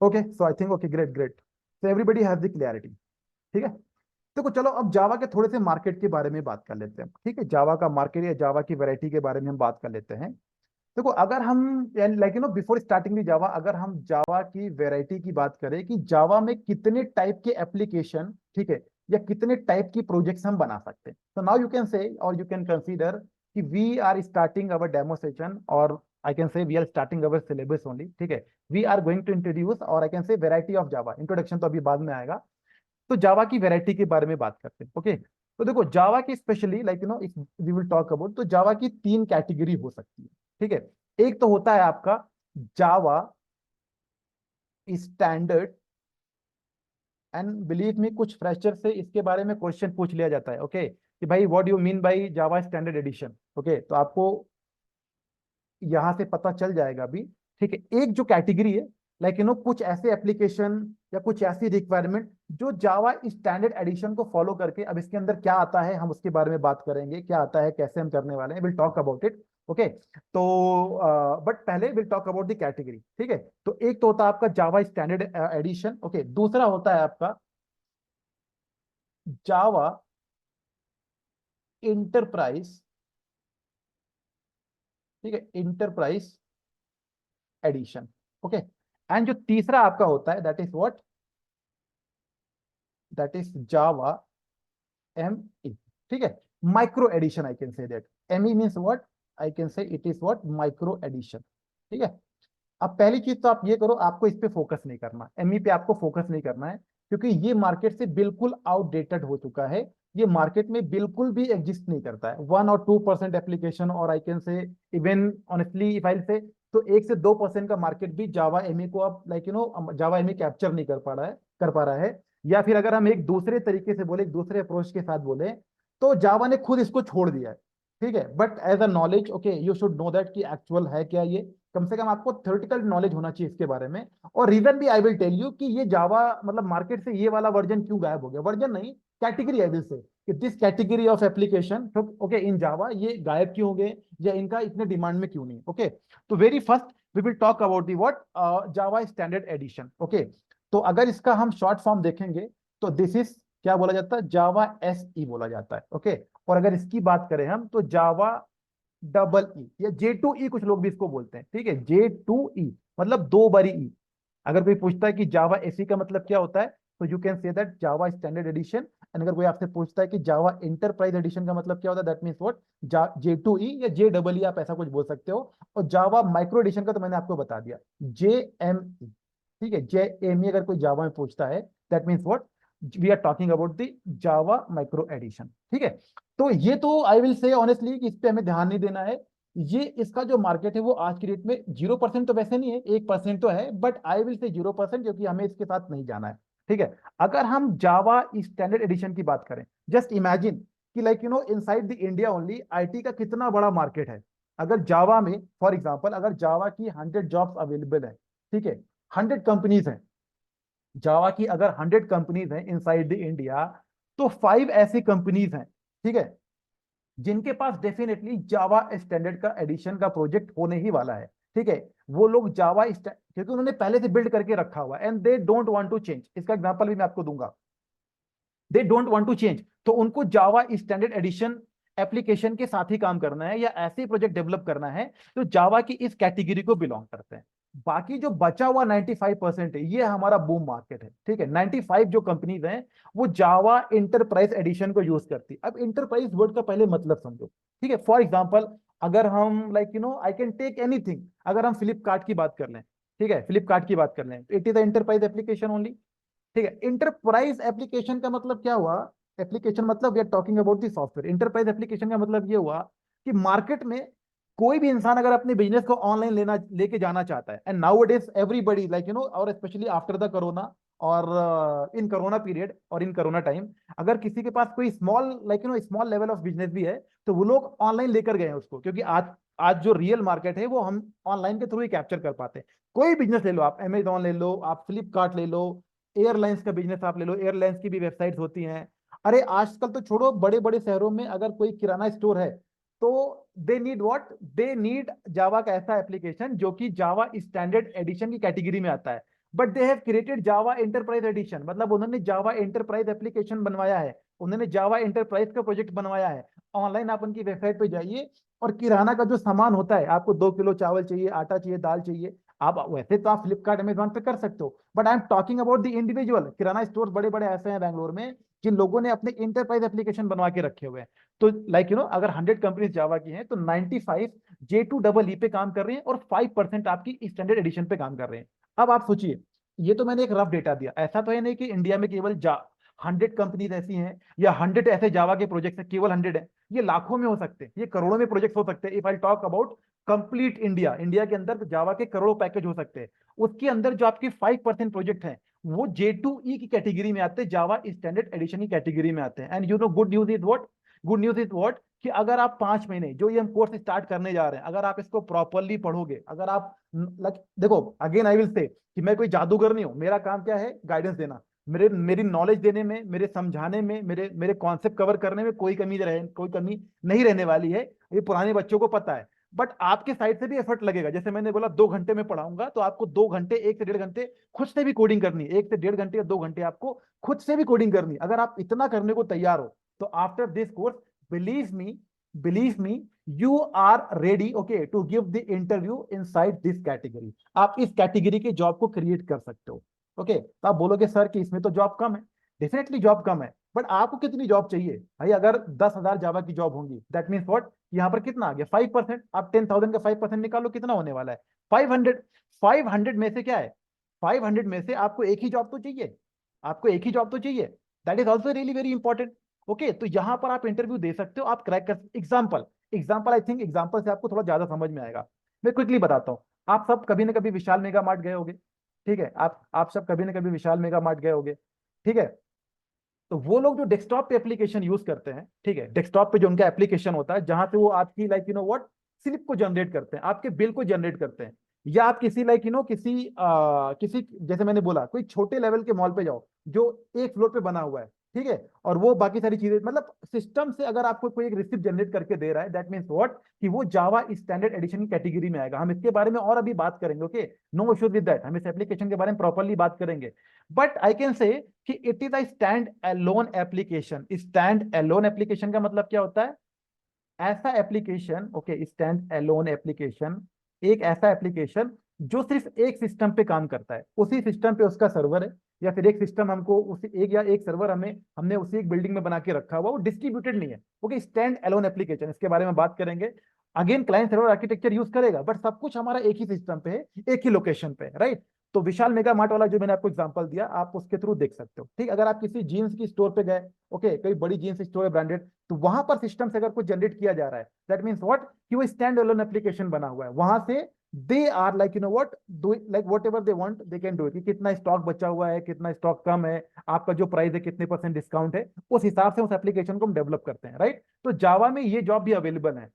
Okay, so I think okay, great great, so everybody has the clarity. ठीक है, देखो चलो अब जावा के थोड़े से मार्केट के बारे में बात कर लेते हैं। ठीक है, जावा का मार्केट या जावा की वैरायटी के बारे में हम बात कर लेते हैं। देखो अगर हम लाइक बिफोर स्टार्टिंग दी जावा, अगर हम जावा की वैरायटी की बात करें कि जावा में कितने टाइप के एप्लीकेशन, ठीक है, या कितने टाइप की प्रोजेक्ट्स हम बना सकते हैं, तो नाउ यू कैन से और यू कैन कंसीडर कि we are starting our demo session, और I can say we are starting our syllabus only. ठीक है, we are going to introduce और I can say variety of Java, introduction तो अभी बाद में आएगा। तो जावा की वैरायटी के बारे में बात करते हैं। ओके, तो देखो जावा की specially like if we will talk about, तो जावा की तीन कैटेगरी हो सकती है। ठीक है, एक तो होता है आपका जावा स्टैंडर्ड, एंड बिलीव मी कुछ फ्रेशर से इसके बारे में क्वेश्चन पूछ लिया जाता है। ओके, कि भाई what you mean by Java standard edition. Okay, तो आपको यहां से पता चल जाएगा भी। ठीक है, एक जो कैटेगरी है लाइक कुछ ऐसे एप्लीकेशन या कुछ ऐसी रिक्वायरमेट जो जावा स्टैंडर्ड एडिशन को फॉलो करके, अब इसके अंदर क्या आता है हम उसके बारे में बात करेंगे, क्या आता है कैसे हम करने वाले हैं, will talk about it. Okay, तो बट पहले will talk about the category. ठीक है, तो एक तो होता है आपका जावा स्टैंडर्ड एडिशन। ओके, दूसरा होता है आपका जावा इंटरप्राइज। ठीक है, इंटरप्राइज एडिशन। ओके, एंड जो तीसरा आपका होता है that is what, that is Java M E. ठीक है, micro edition, I can say that M E means what, I can say it is what micro edition. ठीक है, अब पहली चीज तो आप ये करो, आपको इस पे फोकस नहीं करना, एमई पे आपको फोकस नहीं करना है, क्योंकि ये मार्केट से बिल्कुल आउटडेटेड हो चुका है। ये मार्केट में बिल्कुल भी एग्जिस्ट नहीं करता है, 1 और 2% एप्लीकेशन, और आई कैन से इवन ऑनेस्टली इफ आई से तो 1 से 2% का मार्केट भी जावा एमई को अब लाइक जावा एमई कैप्चर नहीं कर पा रहा है। या फिर अगर हम एक दूसरे तरीके से बोले, एक दूसरे अप्रोच के साथ बोले, तो जावा ने खुद इसको छोड़ दिया है। ठीक है, but as a knowledge okay you should know that कि एक्चुअल है क्या ये, कम से कम आपको थ्योरेटिकल नॉलेज होना चाहिए इसके बारे में। और रीजन भी आई विल टेल यू कि ये जावा मतलब मार्केट से ये वाला वर्जन क्यों गायब हो गया, वर्जन नहीं कैटेगरी, आई विल से कि this category of application okay in Java ये गायब क्यों हो गए, या इनका इतने डिमांड में क्यों नहीं। ओके, तो very first we will talk about the what Java standard edition. Okay, तो अगर इसका हम शॉर्ट फॉर्म देखेंगे तो दिस इज क्या बोला जाता है, जावा एस ई बोला जाता है। ओके, और अगर इसकी बात करें हम तो जावा डबल ई या J2E कुछ लोग भी इसको बोलते हैं। ठीक है, J2E मतलब 2 बारी ई। अगर कोई पूछता है कि जावा एसी का मतलब क्या होता है, तो you can say that Java standard addition. And अगर कोई आपसे पूछता है कि जावा इंटरप्राइज एडिशन का मतलब क्या होता है, दैट मीन्स व्हाट J2E या JEE, आप ऐसा कुछ बोल सकते हो। और जावा माइक्रो एडिशन का तो मैंने आपको बता दिया, JME। ठीक है, JME अगर कोई जावा में पूछता है, that means what we are talking about the Java micro edition. ठीक है, तो ये तो आई विल से ऑनेस्टली कि इस पे हमें ध्यान नहीं देना है। ये इसका जो मार्केट है वो आज की डेट में 0% तो वैसे नहीं है, 1% तो है, बट आई विल से 0% क्योंकि हमें इसके साथ नहीं जाना है। ठीक है, अगर हम जावा स्टैंडर्ड एडिशन की बात करें, जस्ट इमेजिन कि like inside the India only IT का कितना बड़ा मार्केट है। अगर जावा में फॉर एग्जाम्पल अगर जावा की 100 जॉब्स अवेलेबल है, ठीक है, 100 कंपनीज हैं, जावा की अगर 100 कंपनीज हैं इनसाइड द इंडिया, तो 5 ऐसी कंपनीज हैं, ठीक है, जिनके पास डेफिनेटली जावा स्टैंडर्ड का एडिशन का प्रोजेक्ट होने ही वाला है। ठीक है, वो लोग जावा क्योंकि उन्होंने पहले से बिल्ड करके रखा हुआ and they don't want to change, इसका एग्जांपल भी मैं आपको दूंगा, they don't want to change, तो उनको जावा स्टैंडर्ड एडिशन एप्लीकेशन के साथ ही काम करना है या ऐसे प्रोजेक्ट डेवलप करना है तो जावा की इस कैटेगरी को बिलोंग करते हैं। बाकी जो बचा हुआ 95% है ये हमारा बूम मार्केट है। ठीक है, 95 जो कंपनीज हैं वो जावा इंटरप्राइज एडिशन को यूज करती है। अब इंटरप्राइज वर्ड का पहले मतलब समझो। ठीक है, फॉर एग्जांपल अगर हम like I can take anything, अगर हम फ्लिपकार्ट की बात कर लें, ठीक है, फ्लिपकार्ट की बात कर लें, it is the enterprise application only. ठीक है, इंटरप्राइज एप्लीकेशन का मतलब क्या हुआ, एप्लीकेशन मतलब we are talking about the software. Enterprise application का मतलब ये हुआ कि मार्केट में कोई भी इंसान अगर अपने बिजनेस को ऑनलाइन लेके जाना चाहता है, and now it is everybody like और स्पेशली आफ्टर द कोरोना और इन कोरोना पीरियड और इन कोरोना टाइम, अगर किसी के पास कोई small like small level of business भी है तो वो लोग ऑनलाइन लेकर गए हैं उसको, क्योंकि आज आज जो रियल मार्केट है वो हम ऑनलाइन के थ्रू ही कैप्चर कर पाते हैं। कोई बिजनेस ले लो, आप अमेजोन ले लो, आप फ्लिपकार्ट ले लो, एयरलाइंस का बिजनेस आप ले लो, एयरलाइंस की भी वेबसाइट्स होती हैं। अरे आजकल तो छोड़ो, बड़े बड़े शहरों में अगर कोई किराना स्टोर है तो they need what, they need Java का ऐसा एप्लीकेशन जो कि जावा स्टैंडर्ड एडिशन की कैटेगरी में आता है। But they have created Java enterprise edition, मतलब उन्होंने जावा एंटरप्राइज एप्लीकेशन बनवाया है, उन्होंने जावा एंटरप्राइज का प्रोजेक्ट बनवाया है। ऑनलाइन आप उनकी वेबसाइट पे जाइए, और किराना का जो सामान होता है, आपको 2 किलो चावल चाहिए, आटा चाहिए, दाल चाहिए, आप वैसे तो आप फ्लिपकार्ट अमेजॉन पे कर सकते हो, but I am talking about the individual kirana store, बड़े बड़े ऐसे हैं बैंगलोर में जिन लोगों ने अपने इंटरप्राइज एप्लीकेशन बनवा के रखे हुए हैं। तो लाइक अगर 100 कंपनीज जावा की हैं तो 95 J2EE पे काम कर रही हैं, और 5% आपकी स्टैंडर्ड एडिशन पे काम कर रहे हैं। अब आप सोचिए, ये तो मैंने एक रफ डेटा दिया, ऐसा तो है नहीं कि इंडिया में केवल 100 कंपनीज ऐसी हैं, या 100 ऐसे जावा के प्रोजेक्ट है, केवल 100 है। ये लाखों में हो सकते हैं, ये करोड़ों में प्रोजेक्ट हो सकते हैं। If I talk about complete India, India के अंदर जावा के करोड़ों पैकेज हो सकते हैं। उसके अंदर जो आपके 5% प्रोजेक्ट हैं, वो J2E की कैटेगरी में आते हैं, जावा स्टैंडर्ड एडिशन की कैटेगरी में आते हैं। And good news is what, good news is what, कि अगर आप 5 महीने जो ये हम कोर्स स्टार्ट करने जा रहे हैं, अगर आप इसको प्रॉपरली पढ़ोगे, अगर आप देखो, अगेन आई विल से कि मैं कोई जादूगर नहीं हूं, मेरा काम क्या है, गाइडेंस देना। मेरी नॉलेज देने में, मेरे समझाने में, मेरे मेरे कॉन्सेप्ट कवर करने में कोई कमी नहीं रहने वाली है, ये पुराने बच्चों को पता है। बट आपके साइड से भी एफर्ट लगेगा, जैसे मैंने बोला 2 घंटे में पढ़ाऊंगा, तो आपको 2 घंटे, 1 से 1.5 घंटे खुद से भी कोडिंग करनी है, 1 से 1.5 घंटे या 2 घंटे आपको खुद से भी कोडिंग करनी है। अगर आप इतना करने को तैयार हो, तो after this course, believe me, believe me, you are ready, okay, to give the interview inside this category. आप इस कैटेगरी के जॉब को क्रिएट कर सकते हो। ओके, तो आप बोलोगे सर कि इसमें तो जॉब कम है, डेफिनेटली जॉब कम है, बट आपको कितनी जॉब चाहिए भाई? अगर 10,000 जावा की जॉब होंगी, दैट मीन्स व्हाट, यहाँ पर कितना आ गया, 5%। आप 10,000 का 5% निकालो, कितना होने वाला है, 500। 500 में से क्या है, 500 में से आपको एक ही जॉब तो चाहिए, आपको एक ही जॉब तो चाहिए। That is also really very important. Okay, तो यहां पर आप इंटरव्यू दे सकते हो, आप क्रैक कर। Example, example, I think example से आपको थोड़ा ज्यादा समझ में आएगा। मैं क्विकली बताता हूँ। आप सब कभी ना कभी विशाल मेगा मार्ट गए होंगे, ठीक है, आप सब कभी ना कभी विशाल मेगा मार्ट गए होंगे, ठीक है। तो वो लोग जो डेस्कटॉप पे एप्लीकेशन यूज करते हैं, ठीक है, डेस्कटॉप पे जो उनका एप्लीकेशन होता है, जहां से वो आपकी लाइक व्हाट, स्लिप को जनरेट करते हैं, आपके बिल को जनरेट करते हैं, या आप किसी लाइक किसी, जैसे मैंने बोला, कोई छोटे लेवल के मॉल पे जाओ जो एक फ्लोर पे बना हुआ है, ठीक है, और वो बाकी सारी चीजें, मतलब सिस्टम से अगर आपको कोई एक रिसिप्ट जनरेट करके दे रहा है, दैट मीन्स व्हाट, कि वो जावा स्टैंडर्ड एडिशन की कैटेगरी में आएगा। हम इसके बारे में और अभी बात करेंगे, okay, no issues with that, हम इस एप्लीकेशन के बारे में प्रॉपरली बात करेंगे। बट आई कैन से कि it is a stand alone application. Stand alone application का मतलब क्या होता है? ऐसा application, okay, stand alone application, एक ऐसा एप्लीकेशन जो सिर्फ एक सिस्टम पे काम करता है, उसी सिस्टम पे उसका सर्वर है, या फिर एक सिस्टम हमको उसी एक, या एक सर्वर हमने उसी एक बिल्डिंग में बना के रखा हुआ, वो डिस्ट्रीब्यूटेड नहीं है। ओके, स्टैंड अलोन एप्लीकेशन, इसके बारे में बात करेंगे। Again client server architecture use करेगा, बट सब कुछ हमारा एक ही सिस्टम पे है, एक ही लोकेशन पे, राइट। तो विशाल मेगा मार्ट वाला जो मैंने आपको एग्जांपल दिया, आप उसके थ्रू देख सकते हो, ठीक। अगर आप किसी जीन्स की स्टोर पे गए, ओके, कोई बड़ी जीन्स स्टोर है ब्रांडेड, तो वहां पर सिस्टम से अगर कुछ जनरेट किया जा रहा है, दैट मीन्स व्हाट, कि वो स्टैंड अलोन एप्लीकेशन बना हुआ है, वहां से they are like what do, like whatever they want they can do it. कितना स्टॉक बचा हुआ है, कितना स्टॉक कम है, आपका जो प्राइस है कितने % डिस्काउंट है, उस हिसाब से उस एप्लीकेशन को हम डेवलप करते हैं, राइट। तो जावा में ये जॉब भी अवेलेबल है।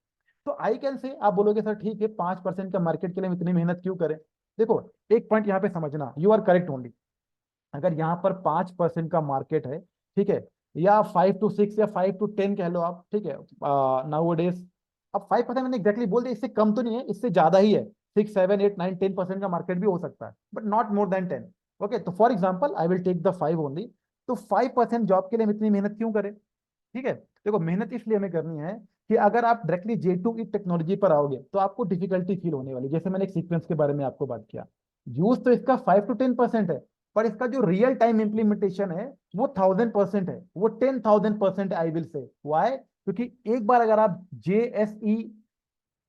तो आई कैन से, आप बोलोगे सर ठीक है, 5% का मार्केट के लिए हम इतनी मेहनत क्यों करें? देखो, एक पॉइंट यहाँ पे समझना, यू आर करेक्ट ओनली। अगर यहाँ पर 5% का मार्केट है, ठीक है, या 5 to 6 या 5 to 10 कह लो आप, ठीक है, नाउ डेज। अब 5% मैंने एग्जैक्टली बोल दिया, इससे कम तो नहीं है, इससे ज्यादा ही है। 6, 7, 8, 9, 10% का मार्केट भी हो सकता है, but not more than 10। Okay, तो for example I will take the 5 only. तो 5% जॉब के लिए हम इतनी मेहनत क्यों करें? ठीक है, देखो, मेहनत इसलिए हमें करनी है कि अगर आप डायरेक्टली J2E टेक्नोलॉजी पर आओगे, तो आपको डिफिकल्टी फील होने वाली। जैसे मैंने एक सीक्वेंस के बारे में आपको बात किया, यूज तो इसका 5 to 10% है, पर इसका जो रियल टाइम इंप्लीमेंटेशन है वो 1000% है, वो 10,000% आई विल से। वाई? क्योंकि एक बार अगर आप JSE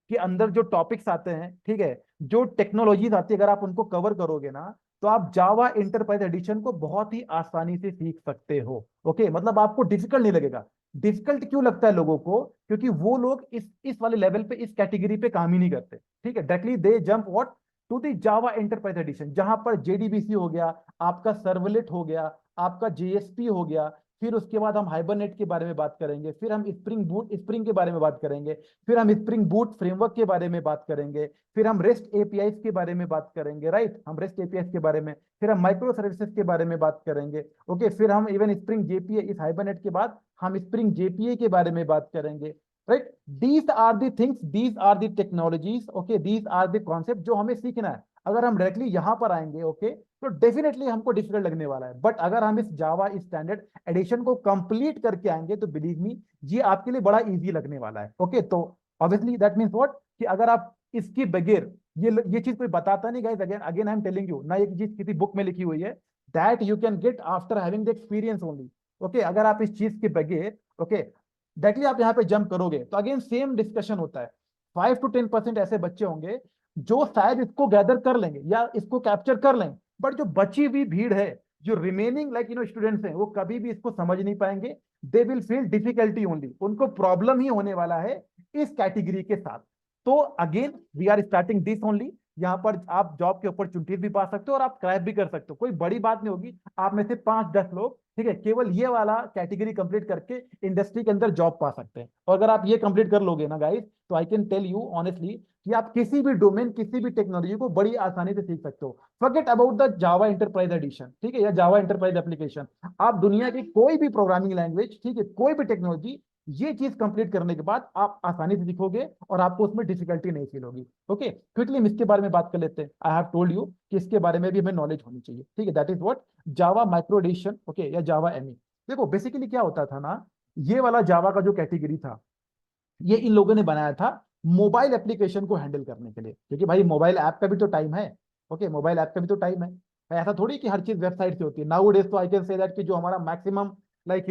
के अंदर जो टॉपिक्स आते हैं, ठीक है, जो टेक्नोलॉजीज आती है, अगर आप उनको कवर करोगे ना, तो आप जावा इंटरप्राइज एडिशन को बहुत ही आसानी से सीख सकते हो। ओके, मतलब आपको डिफिकल्ट नहीं लगेगा। डिफिकल्ट क्यों लगता है लोगों को? क्योंकि वो लोग इस वाले लेवल पे, इस कैटेगरी पे काम ही नहीं करते, ठीक है। Directly they jump what, to the Java enterprise edition, जहां पर JDBC हो गया, आपका सर्वलेट हो गया, आपका JSP हो गया, फिर उसके बाद हम हाइबरनेट के बारे में बात करेंगे, फिर हम स्प्रिंग के बारे में बात करेंगे, फिर हम स्प्रिंग बूट फ्रेमवर्क के बारे में बात करेंगे, फिर हम रेस्ट एपीआई के बारे में बात करेंगे, राइट, हम रेस्ट एपीआई के बारे में, फिर हम माइक्रो सर्विसेज के बारे में बात करेंगे। ओके, फिर हम इवन स्प्रिंग जेपीए, इस हाइबरनेट के बाद हम स्प्रिंग जेपीए के बारे में बात करेंगे, right. These are the things, these are the technologies, okay, these are the concept जो हमें सीखना है। अगर हम डायरेक्टली यहाँ पर आएंगे ओके, तो डेफिनेटली हमको डिफिकल्ट लगने वाला है। बट अगर हम इस जावा स्टैंडर्ड एडिशन को कंप्लीट करके आएंगे तो बिलीव मी ये आपके लिए बड़ा इजी लगने वाला है। ओके, तो ऑब्वियसली दैट मीन्स व्हाट कि अगर आप इसकी बगैर ये चीज कोई बताता नहीं guys, again again I am telling you ना, ये चीज किसी बुक में लिखी हुई है, that you can get after having the experience only. Okay, अगर आप इस चीज के बगैर ओके डायरेक्टली आप यहाँ पे जंप करोगे तो अगेन सेम डिस्कशन होता है। 5 to 10% ऐसे बच्चे होंगे जो शायद इसको गैदर कर लेंगे या इसको कैप्चर कर लेंगे, बट जो बची हुई भीड़ है, जो रिमेनिंग लाइक स्टूडेंट्स हैं, वो कभी भी इसको समझ नहीं पाएंगे। They will feel difficulty only, उनको प्रॉब्लम ही होने वाला है इस कैटेगरी के साथ। तो again we are starting this only. यहाँ पर आप जॉब के अपॉर्चुनिटीज भी पा सकते हो और आप क्रैक भी कर सकते हो, कोई बड़ी बात नहीं होगी। आप में से 5-10 लोग ठीक है केवल ये वाला कैटेगरी कंप्लीट करके इंडस्ट्री के अंदर जॉब पा सकते हैं। और अगर आप ये कंप्लीट कर लोगे ना गाइस, तो I can tell you honestly कि आप किसी भी डोमेन, किसी भी टेक्नोलॉजी को बड़ी आसानी से सीख सकते हो। Forget about the Java enterprise addition, ठीक है, या जावा एंटरप्राइज एप्लीकेशन। आप दुनिया की कोई भी प्रोग्रामिंग लैंग्वेज, ठीक है, कोई भी टेक्नोलॉजी, ये चीज कंप्लीट करने के बाद आप आसानी से सीखोगे और आपको उसमें डिफिकल्टी नहीं फील होगी। ओके, क्विकली हम इसके बारे में बात कर लेते हैं। आई हैव टोल्ड यू कि इसके बारे में भी हमें नॉलेज होनी चाहिए, ठीक है। That is what Java micro edition, okay, या जावा एमई। देखो बेसिकली क्या होता था ना, ये वाला जावा का जो कैटेगरी था, ये इन लोगों ने बनाया था मोबाइल एप्लीकेशन को हैंडल करने के लिए, क्योंकि भाई मोबाइल ऐप का भी तो टाइम है। ओके, मोबाइल ऐप का भी तो टाइम है। ऐसा थोड़ी कि हर चीज वेबसाइट से होती है। नाउ डेज तो आई कैन से दैट कि जो हमारा मैक्सिमम लाइक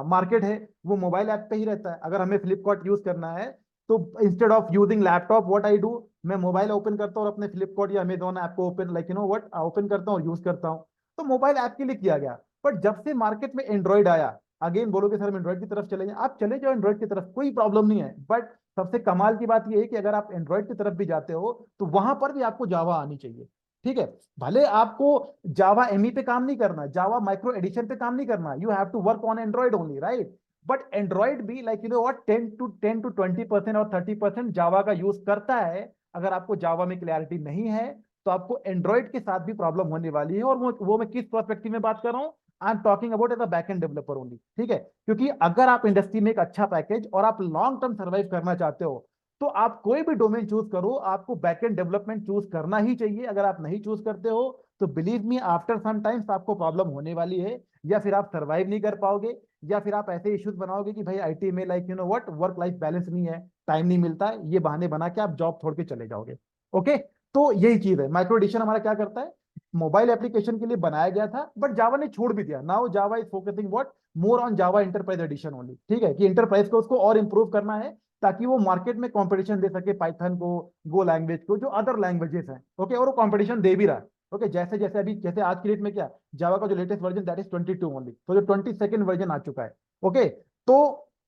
मार्केट है वो मोबाइल ऐप पे ही रहता है। अगर हमें फ्लिपकार्ट यूज करना है तो instead of using laptop what I do, मैं मोबाइल ओपन करता हूँ और अपने फ्लिपकार्ट या अमेजोन ऐप को ओपन लाइक व्हाट ओपन करता हूँ और यूज करता हूँ। तो मोबाइल ऐप के लिए किया गया। बट जब से मार्केट में एंड्रॉइड आया, अगेन बोलोगे सर हम एंड्रॉइड की तरफ चले जाएं, आप चले जाओ एंड्रॉइड की तरफ, कोई प्रॉब्लम नहीं है। बट सबसे कमाल की बात यह है कि अगर आप एंड्रॉइड की तरफ भी जाते हो तो वहां पर भी आपको जावा आनी चाहिए, ठीक है। भले आपको जावा एमई पे काम नहीं करना, जावा माइक्रो एडिशन पे काम नहीं करना, you have to work on Android only, right. But Android भी लाइक व्हाट 10 to 20% और 30% जावा का यूज करता है। अगर आपको जावा में क्लैरिटी नहीं है तो आपको एंड्रॉइड के साथ भी प्रॉब्लम होने वाली है। और वो मैं किस पर्सपेक्टिव में बात कर रहा हूं, I am talking about as a back end developer only, ठीक है। क्योंकि अगर आप इंडस्ट्री में एक अच्छा पैकेज और आप लॉन्ग टर्म सर्वाइव करना चाहते हो तो आप कोई भी डोमेन चूज करो, आपको बैक एंड डेवलपमेंट चूज करना ही चाहिए। अगर आप नहीं चूज करते हो तो believe me after some times आपको प्रॉब्लम होने वाली है, या फिर आप सर्वाइव नहीं कर पाओगे, या फिर आप ऐसे इश्यूज बनाओगे कि भाई आईटी में like what work life balance नहीं है, टाइम नहीं मिलता, ये बहाने बना के आप जॉब छोड़ के चले जाओगे। ओके, तो यही चीज है। माइक्रो एडिशन हमारा क्या करता है, मोबाइल एप्लीकेशन के लिए बनाया गया था बट जावा ने छोड़ भी दिया। Now Java is focusing what more on Java enterprise addition only, ठीक है, कि एंटरप्राइज को उसको और इंप्रूव करना है ताकि वो मार्केट में कंपटीशन दे सके पाइथन को, गो लैंग्वेज को, जो अदर लैंग्वेजेस हैं। ओके, और वो कंपटीशन दे भी रहा है। ओके, जैसे जैसे अभी जैसे आज की डेट में क्या जावा का जो latest version that is 22 only, तो जो 22nd वर्जन आ चुका है। ओके, तो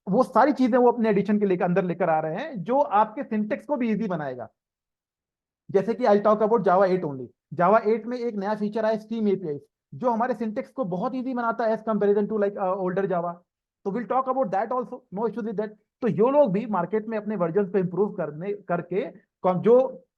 वो सारी चीजें वो अपने एडिशन के लेकर अंदर लेकर आ रहे हैं जो आपके सिंटेक्स को भी इजी बनाएगा। जैसे कि I talk about Java 8 only. Java 8 में एक नया फीचर आया स्ट्रीम एपीआई, जो हमारे सिंटेक्स को बहुत इजी बनाता है as comparison to like older Java. तो will talk about that also, no issues with that. तो ये लोग भी मार्केट में अपने वर्जन पे इंप्रूव करने करके जो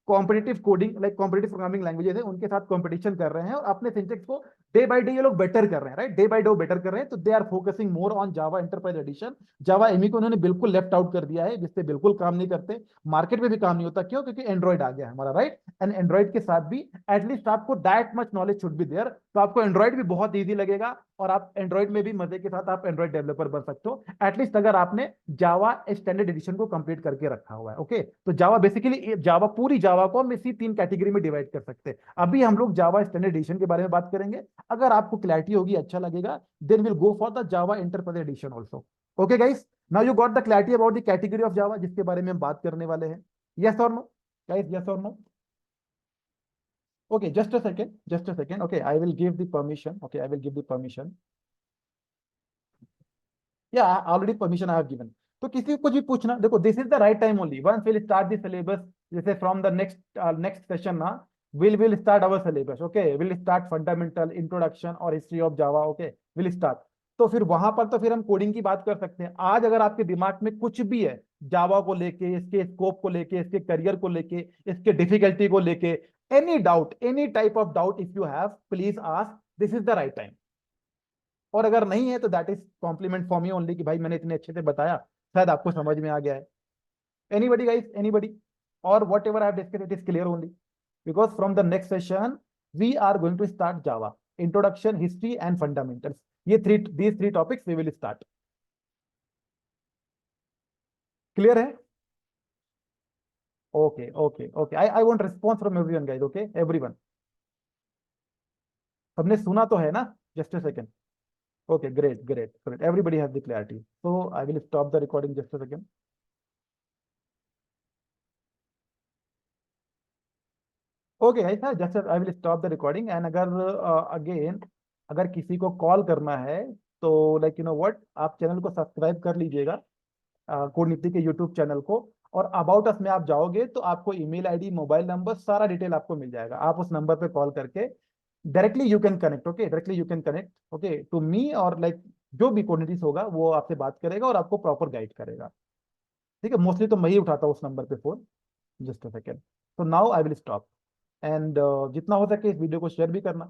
competitive coding like competitive programming languages है उनके साथ कॉम्पिटिशन कर रहे हैं और अपने सिंटेक्स को डे बाय डे ये लोग बेटर कर रहे हैं, right, day by day better कर रहे हैं। तो they are focusing more on Java enterprise edition. Java ME को उन्होंने बिल्कुल लेफ्ट आउट कर दिया है, जिससे बिल्कुल काम नहीं करते, मार्केट में भी काम नहीं होता। क्यों? क्योंकि एंड्रॉइड आ गया है हमारा, राइट। एंड एंड्रॉइड के साथ भी एटलीस्ट आपको that much knowledge should be there, तो आपको एंड्रॉइड भी बहुत ईजी लगेगा और आप एंड्रॉइड में भी मजे के साथ आप एंड्रॉइड डेवलपर बन सकते हो, एटलीस्ट अगर आपने जावा स्टैंडर्ड एडिशन को कंप्लीट करके रखा हुआ है। ओके, तो जावा बेसिकली जावा पूरी जावा को हम इसी 3 कैटेगरी में डिवाइड कर सकते हैं। अभी हम लोग जावा स्टैंडर्ड एडिशन के बारे में बात करेंगे। अगर आपको क्लैरिटी होगी, अच्छा लगेगा, then will go for the Java enterprise edition also. Okay guys, now you got the clarity about the category of Java जिसके बारे में हम बात करने वाले हैं। यस और नो गाइस, यस और no? Okay, just a second, just a second. Okay, I will give the permission. Okay, I will give the permission. Yeah, already permission I have given. तो किसी को कुछ भी पूछना, देखो this is the right time only once will start the syllabus. जैसे from the next session ना will start our syllabus. Okay, will start fundamental, introduction और history of Java. Okay, will start. तो फिर वहां पर तो फिर हम कोडिंग की बात कर सकते हैं। आज अगर आपके दिमाग में कुछ भी है जावा को लेके, इसके स्कोप को लेके, इसके करियर को लेके, इसके डिफिकल्टी को लेके, any doubt, any type of doubt if you have, please ask, this is the right time. और अगर नहीं है तो that is complement for me only कि भाई मैंने इतने अच्छे से बताया, शायद आपको समझ में आ गया है। Anybody guys, anybody? और whatever I have discuss it is clear only? because from the next session we are going to start Java, introduction, history and fundamentals. These three topics we will start. Clear है? Okay, okay, okay. I want response from everyone, guys. Okay, everyone. सबने सुना तो है ना? Just a second. Okay, great, great, great. Everybody has the clarity. So I will stop the recording just a second. Okay guys, just I will stop the recording and अगर again अगर किसी को call करना है तो like you know what, आप channel को subscribe कर लीजिएगा, कोड नीति के यूट्यूब चैनल को, और अबाउट अस में आप जाओगे तो आपको ईमेल आईडी, मोबाइल नंबर, सारा डिटेल आपको मिल जाएगा। आप उस नंबर पे कॉल करके directly you can connect, okay, directly you can connect okay to me, और लाइक जो भी कोड नीति होगा वो आपसे बात करेगा और आपको प्रॉपर गाइड करेगा। ठीक है, मोस्टली तो मैं ही उठाता हूँ उस नंबर पे फोन। Just a second. तो now I will stop and जितना हो सके इस वीडियो को शेयर भी करना।